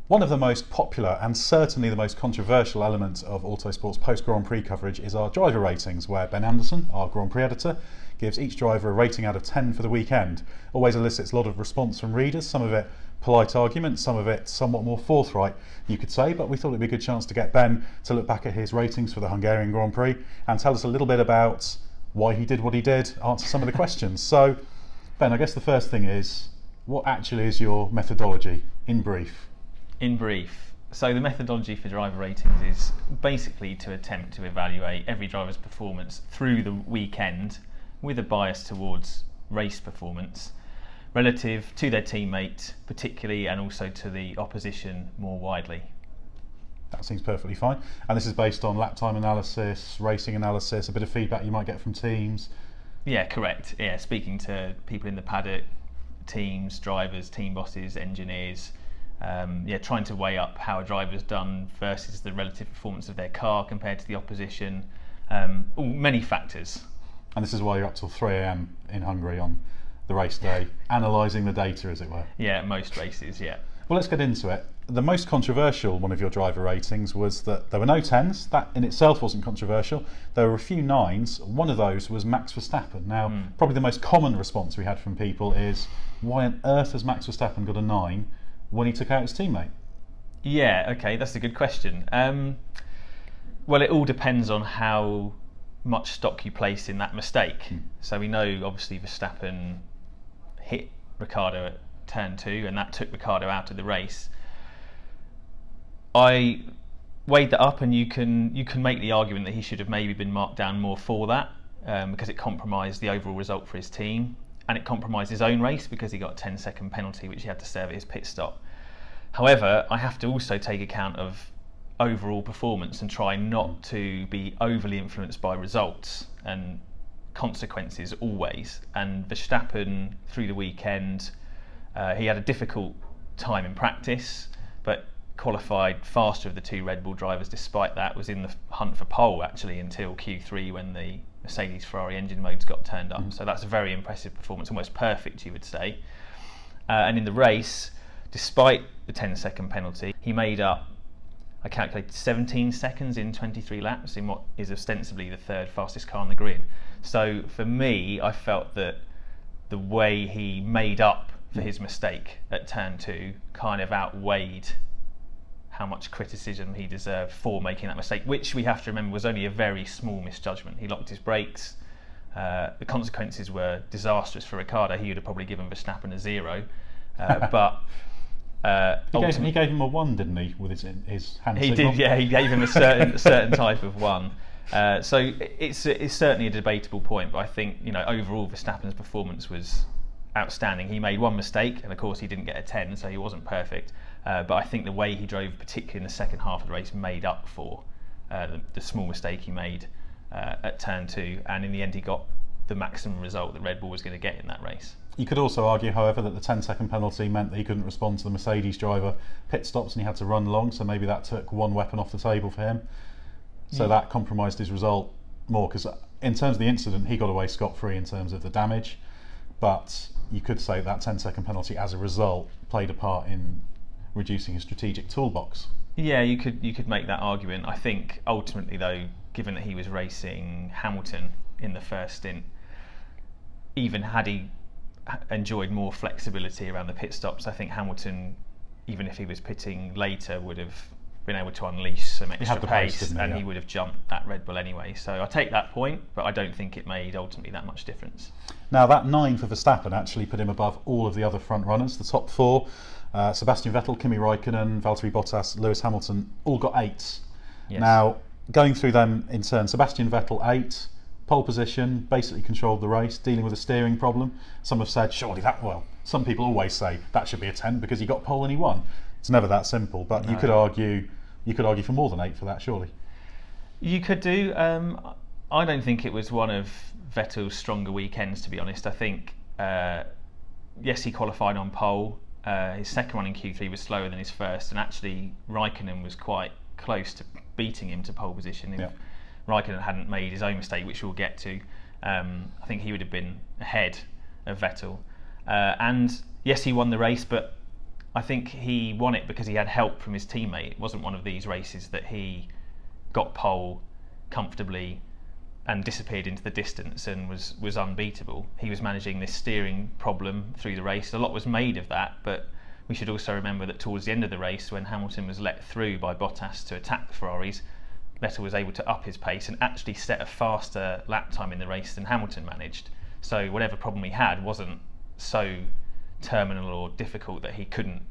One of the most popular and certainly the most controversial elements of Autosport's post-Grand Prix coverage is our driver ratings, where Ben Anderson, our Grand Prix editor, gives each driver a rating out of 10 for the weekend. Always elicits a lot of response from readers, some of it polite argument, some of it somewhat more forthright, you could say, but we thought it'd be a good chance to get Ben to look back at his ratings for the Hungarian Grand Prix and tell us a little bit about why he did what he did, answer some of the questions. So, Ben, I guess the first thing is, what actually is your methodology, in brief? In brief, so the methodology for driver ratings is basically to attempt to evaluate every driver's performance through the weekend with a bias towards race performance relative to their teammate particularly, and also to the opposition more widely. That seems perfectly fine. And this is based on lap time analysis, racing analysis, a bit of feedback you might get from teams. Yeah, correct. Yeah, speaking to people in the paddock, teams, drivers, team bosses, engineers, trying to weigh up how a driver's done versus the relative performance of their car compared to the opposition. Many factors. And this is why you're up till 3 AM in Hungary on the race day, analysing the data, as it were. Yeah, most races, yeah. Well, let's get into it. The most controversial one of your driver ratings was that there were no 10s. That in itself wasn't controversial. There were a few 9s. One of those was Max Verstappen. Now, probably the most common response we had from people is, why on earth has Max Verstappen got a 9 when he took out his teammate? Yeah, okay, that's a good question. Well, it all depends on how much stock you place in that mistake. So we know, obviously, Verstappen hit Ricciardo at turn 2, and that took Ricciardo out of the race. I weighed that up, and you can make the argument that he should have maybe been marked down more for that, because it compromised the overall result for his team, and it compromised his own race because he got a 10-second penalty which he had to serve at his pit stop. However, I have to also take account of overall performance and try not to be overly influenced by results and consequences always. And Verstappen, through the weekend, he had a difficult time in practice, but qualified faster of the two Red Bull drivers. Despite that, was in the hunt for pole actually until Q3 when the Mercedes Ferrari engine modes got turned up. So that's a very impressive performance, almost perfect, you would say. And in the race, despite the 10-second penalty, he made up, I calculated, 17 seconds in 23 laps in what is ostensibly the third fastest car on the grid. So for me, I felt that the way he made up for his mistake at turn 2 kind of outweighed how much criticism he deserved for making that mistake, which we have to remember was only a very small misjudgment. He locked his brakes. The consequences were disastrous for Ricciardo. He would have probably given Verstappen a 0, but he gave him a 1, didn't he, with his hand He signal? did, yeah. He gave him a certain type of 1. So it's certainly a debatable point, but I think, overall Verstappen's performance was outstanding. He made one mistake, and of course he didn't get a 10, so he wasn't perfect. But I think the way he drove, particularly in the second half of the race, made up for the small mistake he made at turn 2, and in the end he got the maximum result that Red Bull was going to get in that race. You could also argue, however, that the 10-second penalty meant that he couldn't respond to the Mercedes driver pit stops and he had to run long, so maybe that took one weapon off the table for him. So that compromised his result more, because in terms of the incident, he got away scot-free in terms of the damage, but you could say that 10-second penalty as a result played a part in reducing his strategic toolbox. Yeah, you could make that argument. I think ultimately, though, given that he was racing Hamilton in the first stint, even had he enjoyed more flexibility around the pit stops, I think Hamilton, even if he was pitting later, would have been able to unleash some extra pace, and he would have jumped at Red Bull anyway. So I take that point, but I don't think it made ultimately that much difference. Now that 9 for Verstappen actually put him above all of the other front runners. The top 4, Sebastian Vettel, Kimi Raikkonen, Valtteri Bottas, Lewis Hamilton, all got 8s. Yes. Now, going through them in turn, Sebastian Vettel 8, pole position, basically controlled the race, dealing with a steering problem. Some have said, surely some people always say that should be a 10 because he got pole and he won. It's never that simple, but no. You could argue for more than 8 for that, surely. You could do. I don't think it was one of Vettel's stronger weekends, to be honest. I think, yes, he qualified on pole. His second one in Q3 was slower than his first, and actually Raikkonen was quite close to beating him to pole position. If Raikkonen hadn't made his own mistake, which we'll get to, I think he would have been ahead of Vettel. And yes, he won the race, but I think he won it because he had help from his teammate. It wasn't one of these races that he got pole comfortably and disappeared into the distance and was unbeatable. He was managing this steering problem through the race. A lot was made of that, but we should also remember that towards the end of the race, when Hamilton was let through by Bottas to attack the Ferraris, Vettel was able to up his pace and actually set a faster lap time in the race than Hamilton managed. So whatever problem he had wasn't so terminal or difficult that he couldn't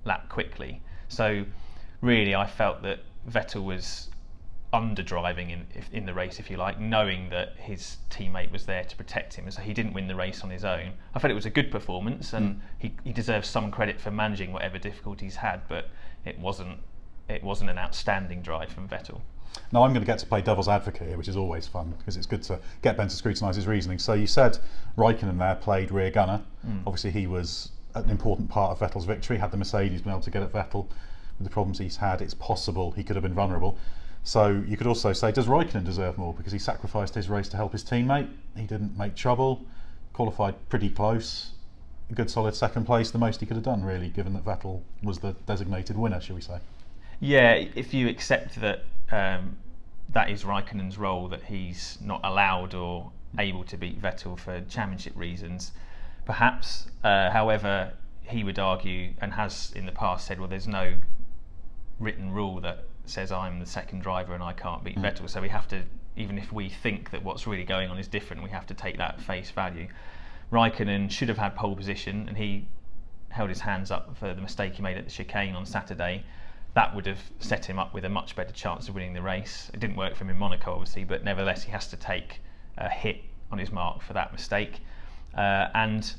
lap quickly. So really I felt that Vettel was underdriving in the race, if you like, knowing that his teammate was there to protect him, and so he didn't win the race on his own. I felt it was a good performance, and he deserves some credit for managing whatever difficulties had, but it wasn't an outstanding drive from Vettel. Now I'm going to get to play devil's advocate here, which is always fun because it's good to get Ben to scrutinise his reasoning. So you said Raikkonen there played rear gunner. Obviously he was an important part of Vettel's victory. Had the Mercedes been able to get at Vettel with the problems he's had, it's possible he could have been vulnerable. So you could also say, does Raikkonen deserve more because he sacrificed his race to help his teammate? He didn't make trouble, qualified pretty close, a good solid second place, the most he could have done really, given that Vettel was the designated winner, shall we say. Yeah, if you accept that that is Raikkonen's role, that he's not allowed or able to beat Vettel for championship reasons, perhaps. However, he would argue, and has in the past said, well, there's no written rule that says I'm the second driver and I can't beat Vettel, so we have to, even if we think that what's really going on is different, we have to take that at face value. Raikkonen should have had pole position, and he held his hands up for the mistake he made at the chicane on Saturday. That would have set him up with a much better chance of winning the race. It didn't work for him in Monaco, obviously, but nevertheless he has to take a hit on his mark for that mistake. And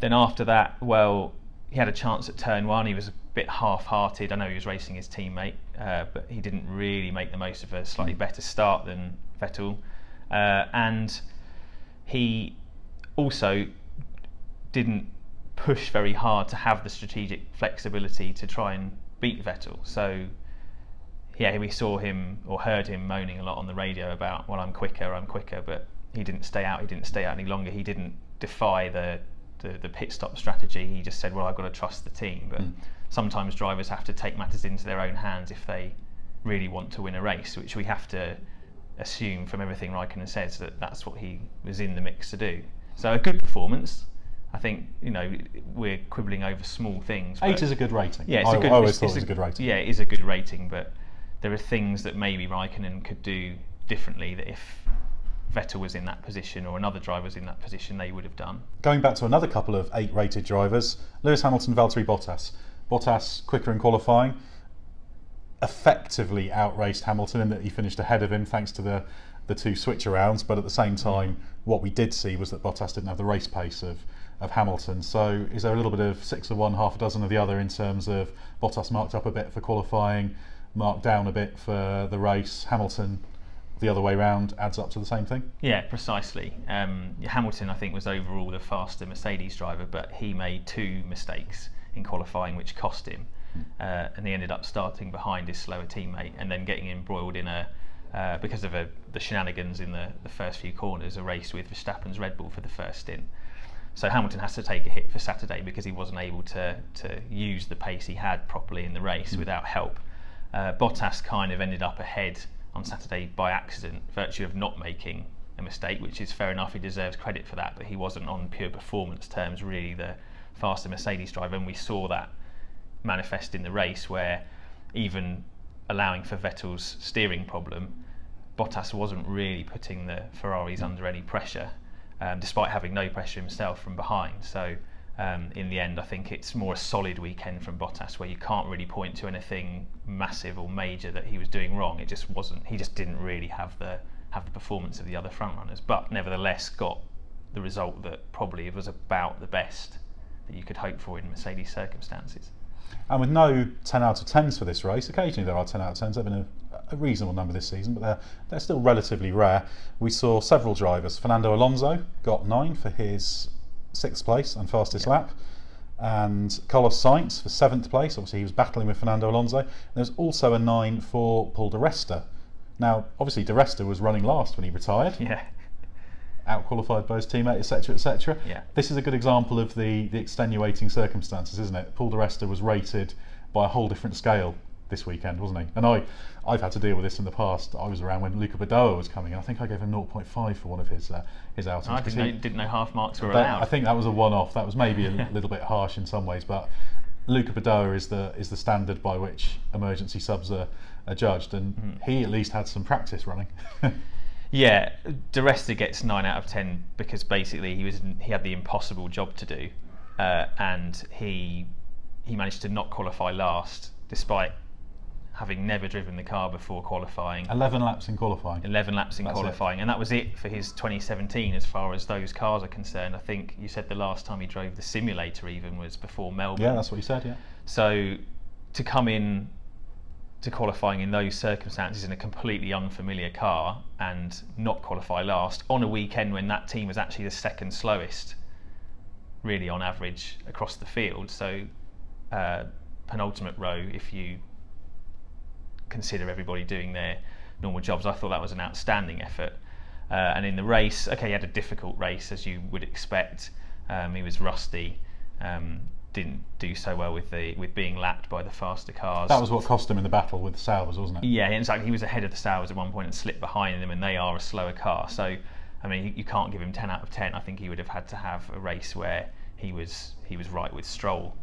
then after that, well, he had a chance at turn one. He was a bit half-hearted. I know he was racing his teammate, but he didn't really make the most of a slightly better start than Vettel. And he also didn't push very hard to have the strategic flexibility to try and beat Vettel. So yeah, we saw him or heard him moaning a lot on the radio about, well, I'm quicker, but he didn't stay out any longer. He didn't defy the pit stop strategy. He just said, well, I've got to trust the team. But sometimes drivers have to take matters into their own hands if they really want to win a race, which we have to assume from everything Raikkonen says that that's what he was in the mix to do. So a good performance. I think, you know, we're quibbling over small things. 8 is a good rating. Yeah, I always thought it was a good rating. Yeah, it is a good rating, but there are things that maybe Raikkonen could do differently that if Vettel was in that position or another driver was in that position, they would have done. Going back to another couple of 8 rated drivers, Lewis Hamilton, Valtteri Bottas. Bottas, quicker in qualifying, effectively outraced Hamilton in that he finished ahead of him thanks to the 2 switch arounds, but at the same time what we did see was that Bottas didn't have the race pace of Hamilton. So is there a little bit of 6 of one, half a dozen of the other in terms of Bottas marked up a bit for qualifying, marked down a bit for the race, Hamilton the other way round adds up to the same thing? Yeah, precisely. Hamilton, I think, was overall the faster Mercedes driver, but he made 2 mistakes in qualifying which cost him, and he ended up starting behind his slower teammate and then getting embroiled in because of the shenanigans in the first few corners, a race with Verstappen's Red Bull for the first stint. So Hamilton has to take a hit for Saturday because he wasn't able to use the pace he had properly in the race without help. Bottas kind of ended up ahead on Saturday by accident, virtue of not making a mistake, which is fair enough, he deserves credit for that, but he wasn't on pure performance terms really the faster Mercedes driver, and we saw that manifest in the race where, even allowing for Vettel's steering problem, Bottas wasn't really putting the Ferraris under any pressure, despite having no pressure himself from behind. So in the end, I think it's more a solid weekend from Bottas, where you can't really point to anything massive or major that he was doing wrong. It just wasn't. He just didn't really have the performance of the other front runners, but nevertheless got the result that probably was about the best that you could hope for in Mercedes circumstances. And with no 10 out of 10s for this race, occasionally there are 10 out of 10s. There have been a reasonable number this season, but they're still relatively rare. We saw several drivers. Fernando Alonso got 9 for his 6th place and fastest lap, and Carlos Sainz for 7th place. Obviously he was battling with Fernando Alonso. There's also a 9 for Paul Di Resta. Now obviously Di Resta was running last when he retired. Yeah. out-qualified by his teammate, etc., etc. Yeah. This is a good example of the extenuating circumstances, isn't it? Paul di Resta was rated by a whole different scale this weekend, wasn't he? And I've had to deal with this in the past. I was around when Luca Badoer was coming, and I think I gave him 0.5 for one of his outings. I didn't know half marks were allowed. I think that was a one-off. That was maybe a little bit harsh in some ways, but Luca Badoer is the standard by which emergency subs are judged, and he at least had some practice running. Yeah, di Resta gets 9 out of 10 because basically he had the impossible job to do, and he managed to not qualify last despite having never driven the car before qualifying. 11 laps in qualifying. 11 laps in qualifying, and that was it for his 2017 as far as those cars are concerned. I think you said the last time he drove the simulator even was before Melbourne. Yeah, that's what you said, yeah. So to come in to qualifying in those circumstances in a completely unfamiliar car and not qualify last on a weekend when that team was actually the second slowest really on average across the field, so penultimate row if you consider everybody doing their normal jobs. I thought that was an outstanding effort, and in the race, okay, he had a difficult race as you would expect. He was rusty, didn't do so well with being lapped by the faster cars. That was what cost him in the battle with the Saubers, wasn't it? Yeah, in fact he was ahead of the Saubers at one point and slipped behind them, and they are a slower car. So I mean, you can't give him 10 out of 10. I think he would have had to have a race where he was right with Stroll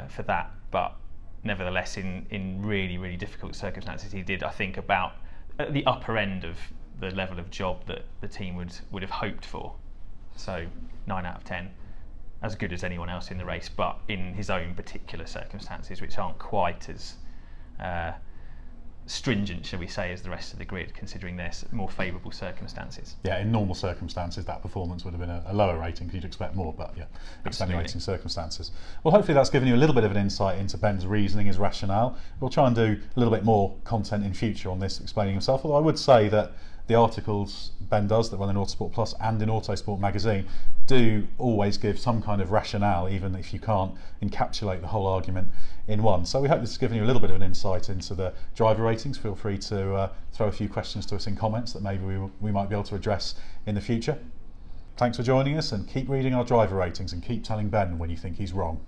for that. But nevertheless, in really, really difficult circumstances, he did, I think, about at the upper end of the level of job that the team would have hoped for. So 9 out of 10. As good as anyone else in the race, but in his own particular circumstances, which aren't quite as stringent, shall we say, as the rest of the grid, considering their more favourable circumstances. Yeah, in normal circumstances, that performance would have been a lower rating because you'd expect more, but yeah, extenuating circumstances. Well, hopefully that's given you a little bit of an insight into Ben's reasoning, his rationale. We'll try and do a little bit more content in future on this, explaining himself, although I would say that the articles Ben does that run in Autosport Plus and in Autosport magazine do always give some kind of rationale, even if you can't encapsulate the whole argument in one. So we hope this has given you a little bit of an insight into the driver ratings. Feel free to throw a few questions to us in comments that maybe we might be able to address in the future. Thanks for joining us, and keep reading our driver ratings and keep telling Ben when you think he's wrong.